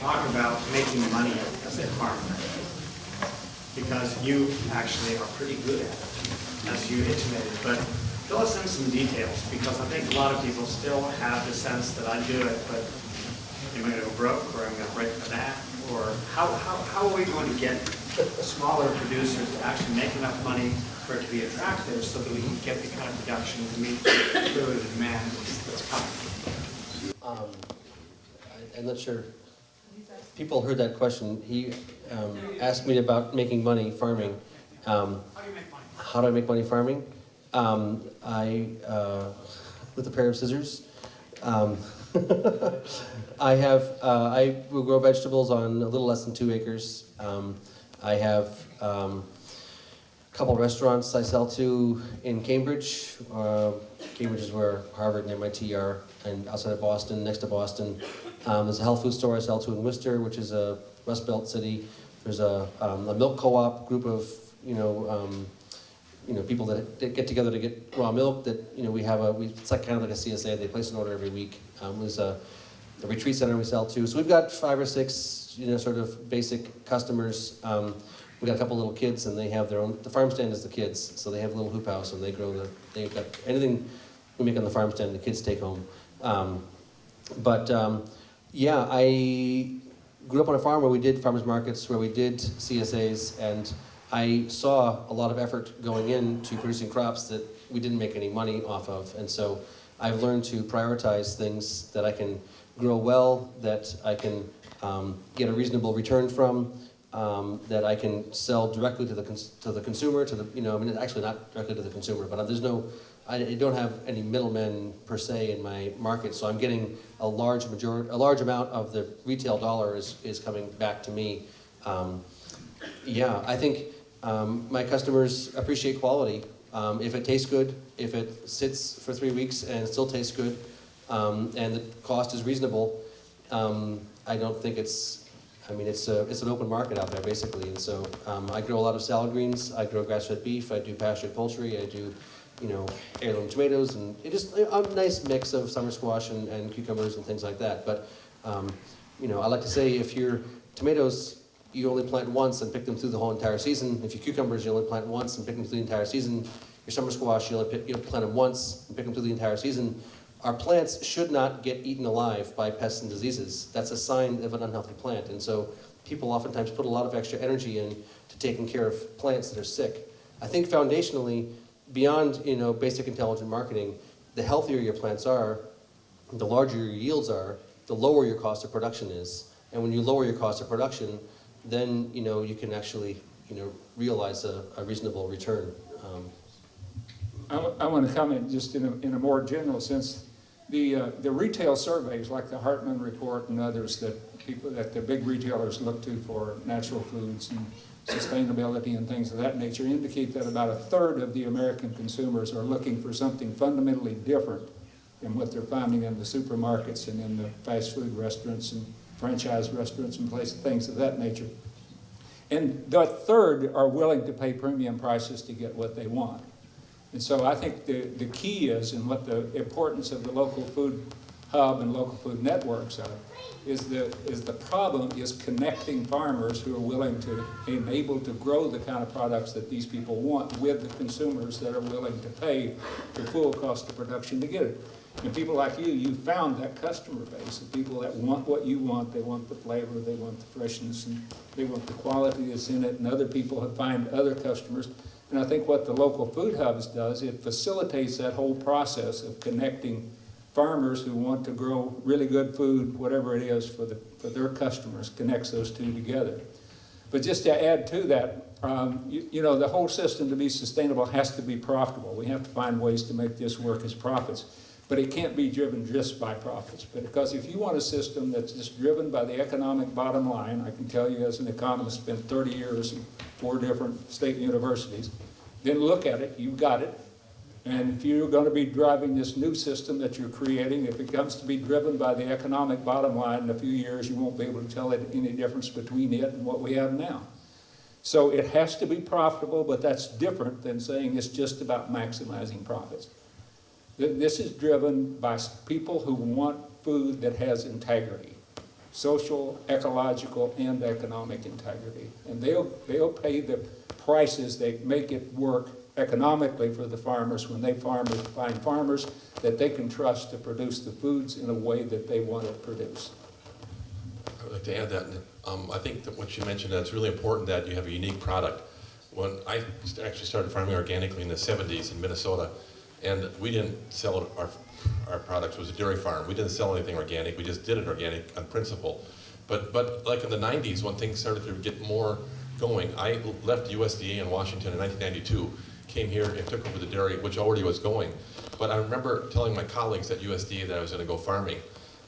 talk about making money as a farmer, because you actually are pretty good at it, as you intimated. But fill us in some details, because I think a lot of people still have the sense that I do it, but am I going to go broke, or I'm going to break my back, or how are we going to get smaller producers to actually make enough money for it to be attractive, so that we can get the kind of production to meet the demand that's coming? I'm not sure. People heard that question. He asked me about making money farming. How do you make money? How do I make money farming? With a pair of scissors. I will grow vegetables on a little less than 2 acres. I have a couple restaurants I sell to in Cambridge. Cambridge is where Harvard and MIT are, and outside of Boston, next to Boston. There's a health food store I sell to in Worcester, which is a Rust Belt city. There's a milk co-op group of people that get together to get raw milk. That it's like kind of like a CSA. They place an order every week. There's a retreat center we sell to. So we've got 5 or 6 sort of basic customers. We got a couple little kids, and they have their own. The farm stand is the kids, so they have a little hoop house, and they've got anything we make on the farm stand. The kids take home. Yeah, I grew up on a farm where we did farmers markets, where we did CSAs, and I saw a lot of effort going into producing crops that we didn't make any money off of. And so I've learned to prioritize things that I can grow well, that I can get a reasonable return from, that I can sell directly to the consumer, actually not directly to the consumer, but I don't have any middlemen per se in my market, so I'm getting a large amount of the retail dollar is coming back to me. I think my customers appreciate quality. If it tastes good, if it sits for 3 weeks and still tastes good, and the cost is reasonable, I don't think it's an open market out there basically. And so I grow a lot of salad greens. I grow grass-fed beef. I do pastured poultry. I do heirloom tomatoes, and it just a nice mix of summer squash and cucumbers and things like that. But I like to say, if your tomatoes, you only plant once and pick them through the whole entire season. If your cucumbers, you only plant once and pick them through the entire season. Your summer squash, you only plant them once and pick them through the entire season. Our plants should not get eaten alive by pests and diseases. That's a sign of an unhealthy plant. And so people oftentimes put a lot of extra energy into taking care of plants that are sick. I think foundationally, beyond basic intelligent marketing, the healthier your plants are, the larger your yields are, the lower your cost of production is. And when you lower your cost of production, then you can actually realize a reasonable return. I want to comment just in a more general sense. The retail surveys like the Hartman report and others that the big retailers look to for natural foods and sustainability and things of that nature indicate that about 1/3 of the American consumers are looking for something fundamentally different than what they're finding in the supermarkets and in the fast food restaurants and franchise restaurants and things of that nature. And that 1/3 are willing to pay premium prices to get what they want. And so I think the key is, and what the importance of the local food hub and local food networks are, is the problem is connecting farmers who are willing to and able to grow the kind of products that these people want with the consumers that are willing to pay the full cost of production to get it. And people like you found that customer base of people that want what you want. They want the flavor, they want the freshness, and they want the quality that's in it. And other people have find other customers. And I think what the local food hubs does, it facilitates that whole process of connecting farmers who want to grow really good food, whatever it is, for their customers, connects those two together. But just to add to that, the whole system to be sustainable has to be profitable. We have to find ways to make this work as profits. But it can't be driven just by profits. Because if you want a system that's just driven by the economic bottom line, I can tell you as an economist, spent 30 years in 4 different state universities, then look at it, you've got it. And if you're going to be driving this new system that you're creating, if it comes to be driven by the economic bottom line in a few years, you won't be able to tell any difference between it and what we have now. So it has to be profitable, but that's different than saying it's just about maximizing profits. This is driven by people who want food that has integrity. social, ecological, and economic integrity. And they'll pay the prices that make it work economically for the farmers when they find farmers that they can trust to produce the foods in a way that they want to produce. I would like to add that. I think that what you mentioned, that it's really important that you have a unique product. When I actually started farming organically in the 70s in Minnesota, and we didn't sell our products. It was a dairy farm. We didn't sell anything organic. We just did it organic on principle. But like in the 90s, when things started to get more going, I left USDA in Washington in 1992, came here and took over the dairy, which already was going. But I remember telling my colleagues at USDA that I was going to go farming.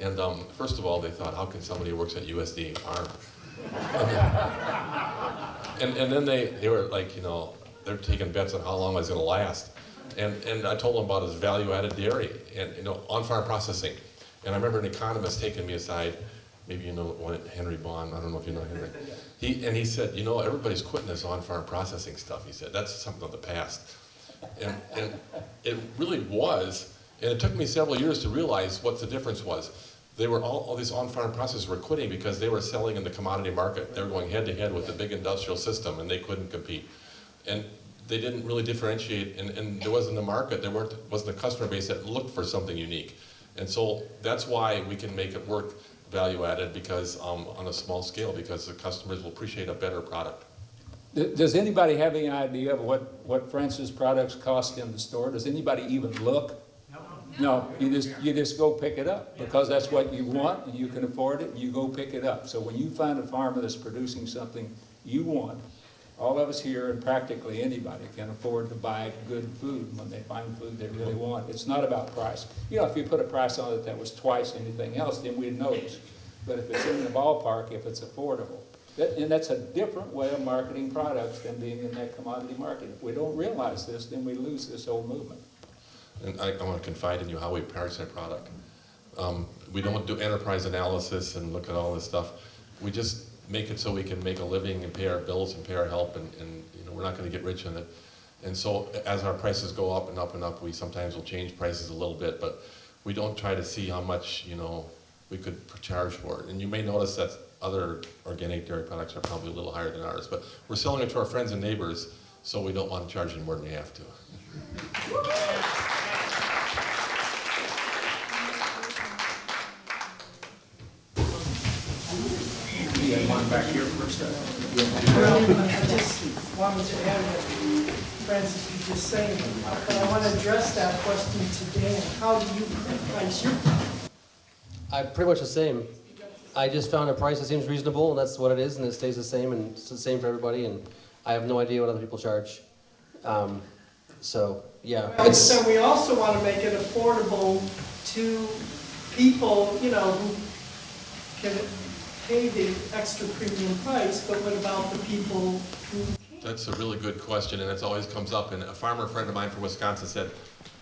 And first of all, they thought, how can somebody who works at USDA farm? and then they were like, you know, they're taking bets on how long I was going to last. And I told them about his value-added dairy and, you know, on-farm processing. And I remember an economist taking me aside, maybe you know Henry Bond, I don't know if you know Henry. He said, you know, everybody's quitting this on-farm processing stuff. He said, that's something of the past. And it really was. And it took me several years to realize what the difference was. They were all these on-farm processors were quitting because they were selling in the commodity market. They were going head-to-head with the big industrial system, and they couldn't compete. And they didn't really differentiate, and there wasn't a market, wasn't a customer base that looked for something unique. And so that's why we can make it work value-added, because on a small scale, because the customers will appreciate a better product. Does anybody have any idea of what France's products cost in the store? Does anybody even look? No, you just go pick it up because that's what you want and you can afford it, and you go pick it up. So when you find a farmer that's producing something you want, all of us here and practically anybody can afford to buy good food when they find food they really want. It's not about price. You know, if you put a price on it that was twice anything else, then we'd notice. But if it's in the ballpark, if it's affordable, and that's a different way of marketing products than being in that commodity market. If we don't realize this, then we lose this whole movement. And I want to confide in you how we price our product. We don't do enterprise analysis and look at all this stuff. We just make it so we can make a living and pay our bills and pay our help, and you know, we're not going to get rich in it. And so as our prices go up and up and up, we sometimes will change prices a little bit, but we don't try to see how much, you know, we could charge for it. And you may notice that other organic dairy products are probably a little higher than ours, but we're selling it to our friends and neighbors, so we don't want to charge any more than we have to. One back here first. Well, I just wanted to add what Francis was just saying, but I want to address that question today. How do you price your product? I'm pretty much the same. I just found a price that seems reasonable, and that's what it is, and it stays the same, and it's the same for everybody, and I have no idea what other people charge. So, yeah. Well, so we also want to make it affordable to people, you know, who can pay the extra premium price, but what about the people who can't? That's a really good question, and it always comes up. And a farmer friend of mine from Wisconsin said,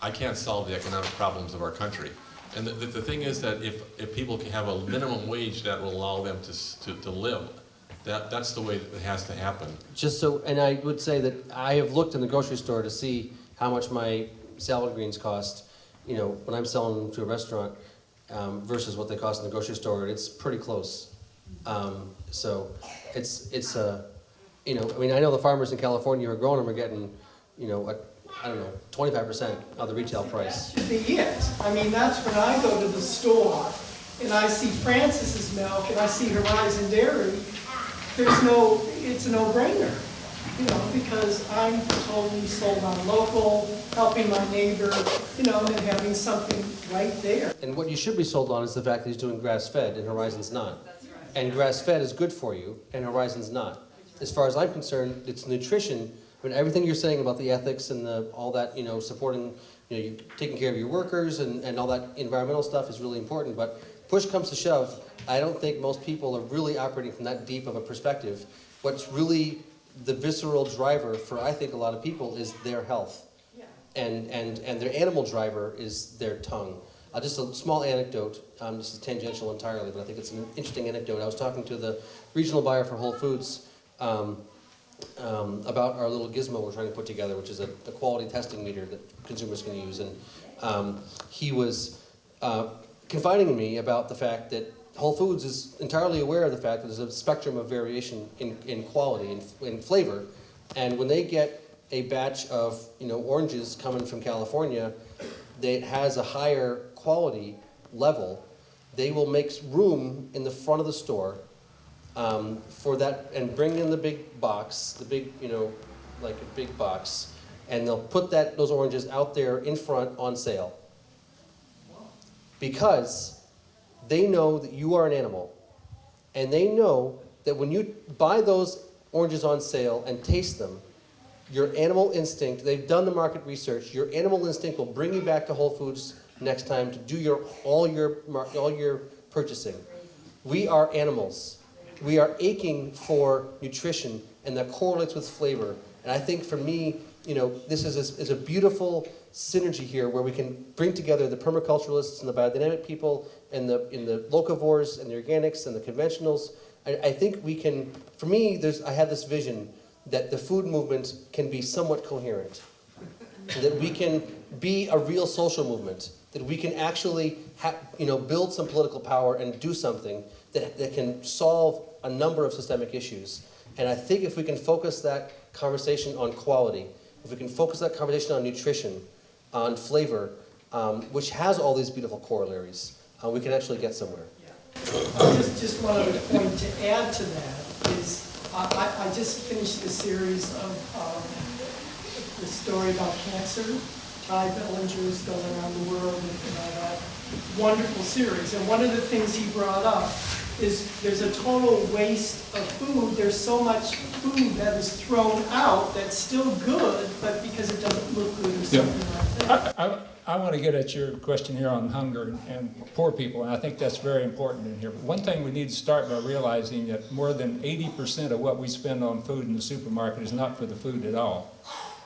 I can't solve the economic problems of our country. And the thing is that if people can have a minimum wage that will allow them to live, that's the way that it has to happen. Just so, and I would say that I have looked in the grocery store to see how much my salad greens cost, you know, when I'm selling them to a restaurant versus what they cost in the grocery store. It's pretty close. So it's you know, I mean, I know the farmers in California who are growing them are getting, you know, I don't know, 25% of the retail price. That should be it. I mean, that's when I go to the store and I see Francis's milk and I see Horizon Dairy, it's a no-brainer, you know, because I'm totally sold on local, helping my neighbor, you know, and having something right there. And what you should be sold on is the fact that he's doing grass-fed and Horizon's not. And grass-fed is good for you, and Horizon's not. As far as I'm concerned, it's nutrition. I mean, everything you're saying about the ethics and all that, you know, supporting, you know, you taking care of your workers and all that environmental stuff is really important. But push comes to shove, I don't think most people are really operating from that deep of a perspective. What's really the visceral driver for, I think, a lot of people is their health. Yeah. And their animal driver is their tongue. Just a small anecdote, this is tangential entirely, but I think it's an interesting anecdote. I was talking to the regional buyer for Whole Foods about our little gizmo we're trying to put together, which is a quality testing meter that consumers can use. And he was confiding in me about the fact that Whole Foods is entirely aware of the fact that there's a spectrum of variation in quality and in flavor. And when they get a batch of oranges coming from California that has a higher quality level, they will make room in the front of the store for that and bring in the big box, the big, like a big box, and they'll put those oranges out there in front on sale. Because they know that you are an animal, and they know that when you buy those oranges on sale and taste them, your animal instinct, they've done the market research, your animal instinct will bring you back to Whole Foods next time to do all your purchasing. We are animals. We are aching for nutrition, and that correlates with flavor. And I think for me, this is a beautiful synergy here where we can bring together the permaculturalists and the biodynamic people and the locavores and the organics and the conventionals. I think we can, for me, I have this vision that the food movement can be somewhat coherent, that we can be a real social movement, that we can actually build some political power and do something that can solve a number of systemic issues. And I think if we can focus that conversation on quality, if we can focus that conversation on nutrition, on flavor, which has all these beautiful corollaries, we can actually get somewhere. Just one other point to add to that is I just finished the series of the story about cancer. Ty Bellinger's going around the world and all that wonderful series. And one of the things he brought up is there's a total waste of food. There's so much food that is thrown out that's still good, but because it doesn't look good or something like that. I want to get at your question here on hunger and poor people, and I think that's very important in here. But one thing we need to start by realizing that more than 80% of what we spend on food in the supermarket is not for the food at all.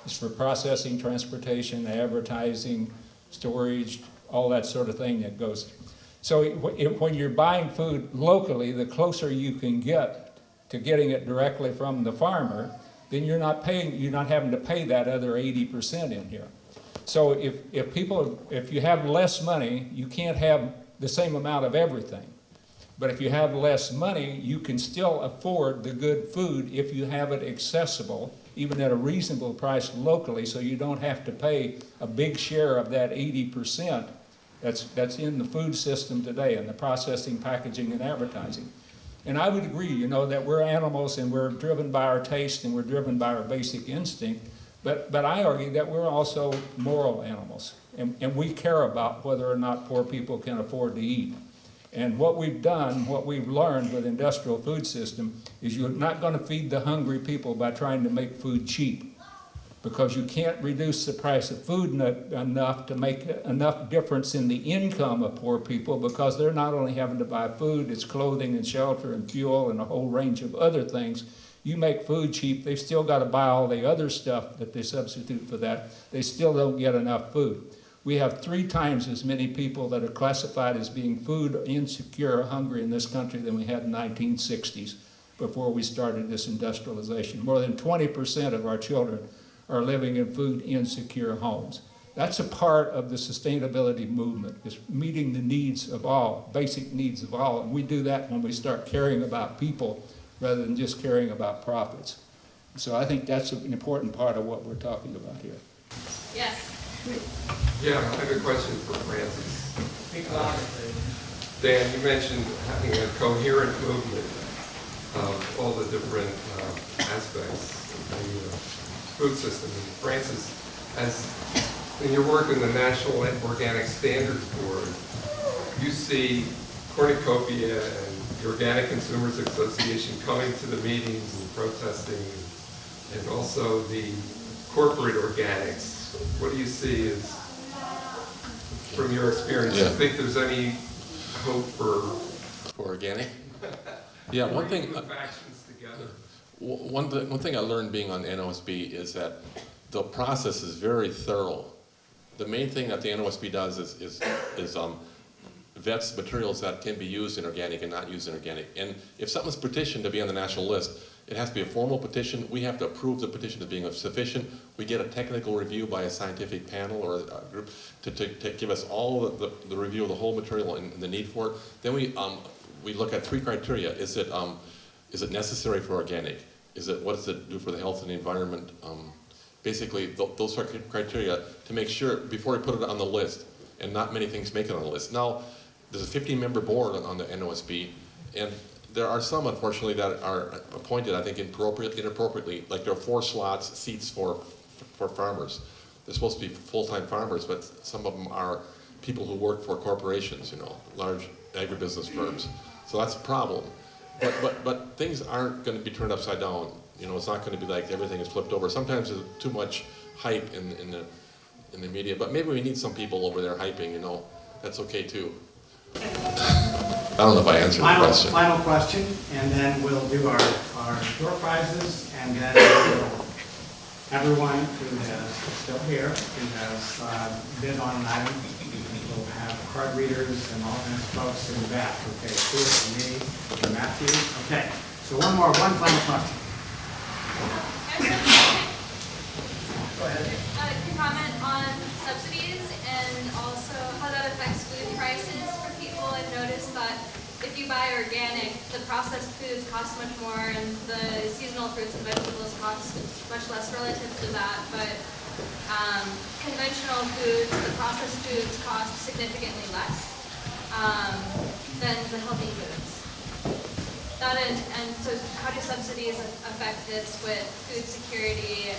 It's for processing, transportation, advertising, storage, all that sort of thing that goes. So when you're buying food locally, the closer you can get to getting it directly from the farmer, then you're not having to pay that other 80% in here. So if you have less money, you can't have the same amount of everything. But if you have less money, you can still afford the good food if you have it accessible, even at a reasonable price locally, so you don't have to pay a big share of that 80% that's in the food system today, in the processing, packaging, and advertising. And I would agree, that we're animals and we're driven by our taste and we're driven by our basic instinct. But I argue that we're also moral animals, and we care about whether or not poor people can afford to eat. And what we've done, what we've learned with industrial food system, is you're not going to feed the hungry people by trying to make food cheap, because you can't reduce the price of food enough to make enough difference in the income of poor people, because they're not only having to buy food, it's clothing and shelter and fuel and a whole range of other things. You make food cheap, they've still got to buy all the other stuff that they substitute for that. They still don't get enough food. We have 3 times as many people that are classified as being food insecure or hungry in this country than we had in the 1960s before we started this industrialization. More than 20% of our children are living in food insecure homes. That's a part of the sustainability movement, is meeting the needs of all, basic needs of all. And we do that when we start caring about people rather than just caring about profits. So I think that's an important part of what we're talking about here. Yes. Yeah, I have a question for Francis. Speak louder, please. Dan, you mentioned having a coherent movement of all the different aspects of the food system. And Francis, in your work in the National Organic Standards Board, you see cornucopia and the Organic Consumers Association coming to the meetings and protesting, and also the corporate organics. What do you see as, from your experience, do you think there's any hope for organic? Yeah, one thing. the factions together? One thing I learned being on NOSB is that the process is very thorough. The main thing that the NOSB does is vets materials that can be used in organic and not used in organic. And if something's petitioned to be on the national list, it has to be a formal petition. We have to approve the petition as being sufficient. We get a technical review by a scientific panel or a group to give us all the review of the whole material and the need for it. Then we we look at 3 criteria. Is it necessary for organic? What does it do for the health and the environment? Basically, those are criteria to make sure before we put it on the list, and not many things make it on the list. Now, there's a 15-member board on the NOSB, and there are some, unfortunately, that are appointed, I think, inappropriately. Like there are 4 seats for farmers. They're supposed to be full-time farmers, but some of them are people who work for corporations, large agribusiness firms. So that's a problem. But things aren't going to be turned upside down. It's not going to be like everything is flipped over. Sometimes there's too much hype in the media, but maybe we need some people over there hyping. That's okay too. I don't know if I answered the question. Final question, and then we'll do our door prizes, and then everyone who is still here, who has bid on an item, we'll have card readers and all those folks in the back. Okay, Stuart and me and Matthew. Okay, so one final question. Go ahead. Can you comment on subsidies and also how that affects food prices for people? I've noticed that if you buy organic, the processed foods cost much more and the seasonal fruits and vegetables cost much less relative to that, but conventional foods, the processed foods cost significantly less than the healthy foods. And so how do subsidies affect this with food security,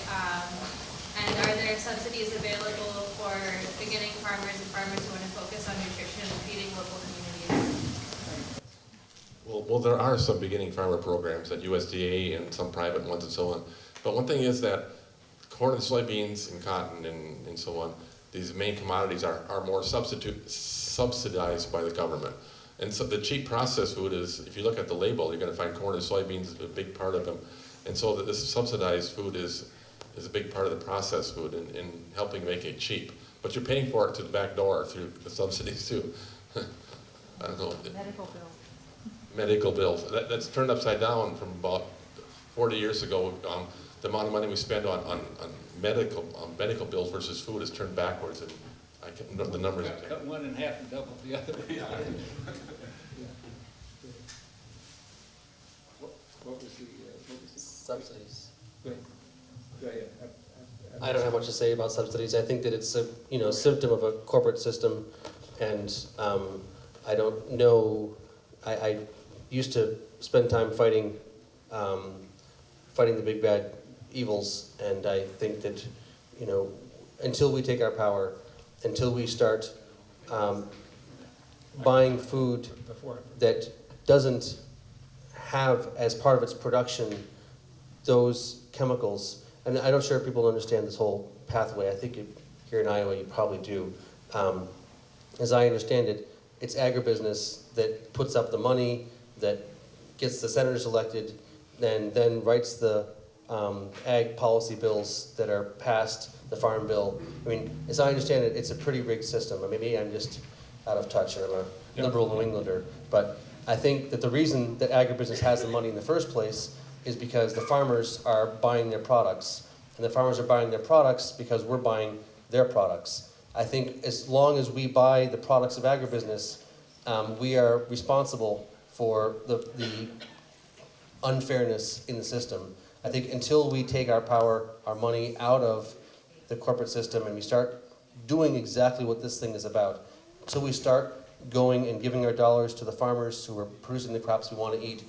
and are there subsidies available for beginning farmers and farmers who want to focus on nutrition and feeding local communities? Well, there are some beginning farmer programs at USDA and some private ones and so on. But one thing is that corn and soybeans and cotton and so on, these main commodities are more subsidized by the government. And so the cheap processed food is, if you look at the label, you're going to find corn and soybeans a big part of them. And so this subsidized food is a big part of the processed food in helping make it cheap. But you're paying for it to the back door through the subsidies too. I don't know. Medical bills. Medical bills. That's turned upside down from about 40 years ago. The amount of money we spend on medical bills versus food is turned backwards, and I can't remember the numbers. Cut one in half and double the other. What was the Subsidies. Go ahead. I don't have much to say about subsidies. I think that it's a symptom of a corporate system, and I don't know. I used to spend time fighting the big bad evils, and I think that until we take our power, until we start buying food that doesn't have as part of its production those chemicals. And I'm not sure if people understand this whole pathway. I think here in Iowa you probably do. As I understand it, it's agribusiness that puts up the money, that gets the senators elected, and then writes the ag policy bills that are passed, the farm bill. I mean, as I understand it, it's a pretty rigged system. I mean, maybe I'm just out of touch, or I'm a liberal New Englander, but I think that the reason that agribusiness has the money in the first place is because the farmers are buying their products. And the farmers are buying their products because we're buying their products. I think as long as we buy the products of agribusiness, we are responsible for the unfairness in the system. I think until we take our power, our money out of the corporate system and we start doing exactly what this thing is about, until we start going and giving our dollars to the farmers who are producing the crops we want to eat,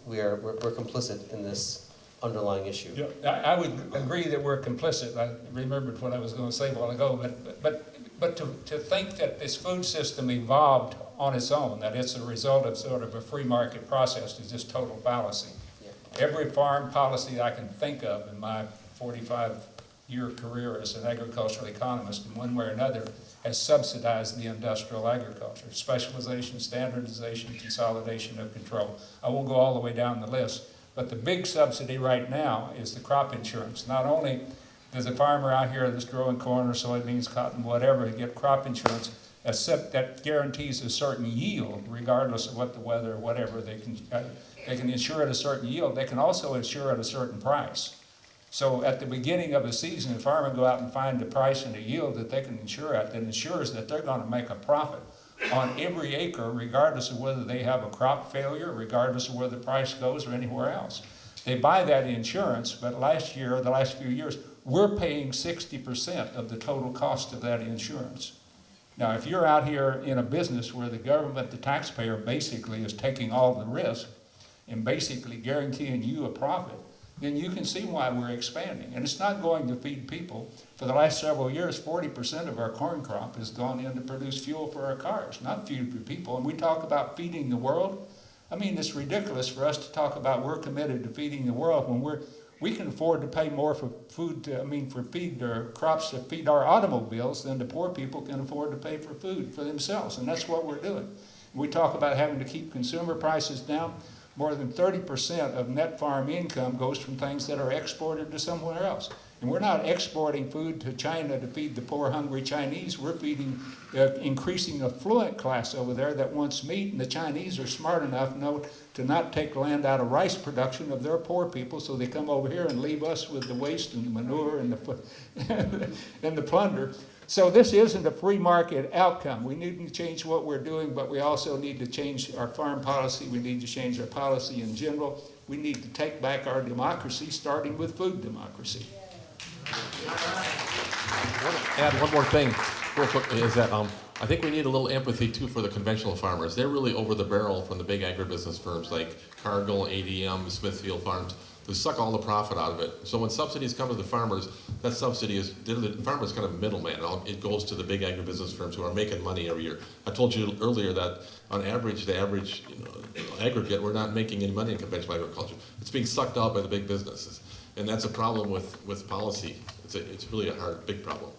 we're complicit in this underlying issue. Yeah, I would agree that we're complicit. I remembered what I was going to say a while ago, but to think that this food system evolved on its own, that it's a result of sort of a free market process, is just total fallacy. Yeah. Every farm policy I can think of in my 45-year career as an agricultural economist, in one way or another, has subsidized the industrial agriculture. Specialization, standardization, consolidation of control. I won't go all the way down the list, but the big subsidy right now is the crop insurance. Not only does a farmer out here that's growing corn or soybeans, cotton, whatever, get crop insurance, except that guarantees a certain yield, regardless of what the weather or whatever. They can insure at a certain yield. They can also insure at a certain price. So at the beginning of a season, a farmer go out and find a price and a yield that they can insure at that ensures that they're going to make a profit on every acre, regardless of whether they have a crop failure, regardless of where the price goes or anywhere else. They buy that insurance, but last year, the last few years, we're paying 60% of the total cost of that insurance. Now, if you're out here in a business where the government, the taxpayer, basically is taking all the risk and basically guaranteeing you a profit, then you can see why we're expanding. And it's not going to feed people. For the last several years, 40% of our corn crop has gone in to produce fuel for our cars, not feed for people. And we talk about feeding the world. I mean, it's ridiculous for us to talk about we're committed to feeding the world when we can afford to pay more for food, for feed our crops to feed our automobiles than the poor people can afford to pay for food for themselves. And that's what we're doing. We talk about having to keep consumer prices down. More than 30% of net farm income goes from things that are exported to somewhere else. And we're not exporting food to China to feed the poor, hungry Chinese. We're feeding the increasing affluent class over there that wants meat, and the Chinese are smart enough to not take land out of rice production of their poor people, so they come over here and leave us with the waste and the manure and and the plunder. So this isn't a free market outcome. We need to change what we're doing, but we also need to change our farm policy. We need to change our policy in general. We need to take back our democracy, starting with food democracy. I want to add one more thing real quickly, is that I think we need a little empathy too for the conventional farmers. They're really over the barrel from the big agribusiness firms like Cargill, ADM, Smithfield Farms. They suck all the profit out of it. So when subsidies come to the farmers, that subsidy is, the farmer's kind of a middleman. It goes to the big agribusiness firms who are making money every year. I told you earlier that on average, the average aggregate, we're not making any money in conventional agriculture. It's being sucked out by the big businesses. And that's a problem with policy. It's really a big problem.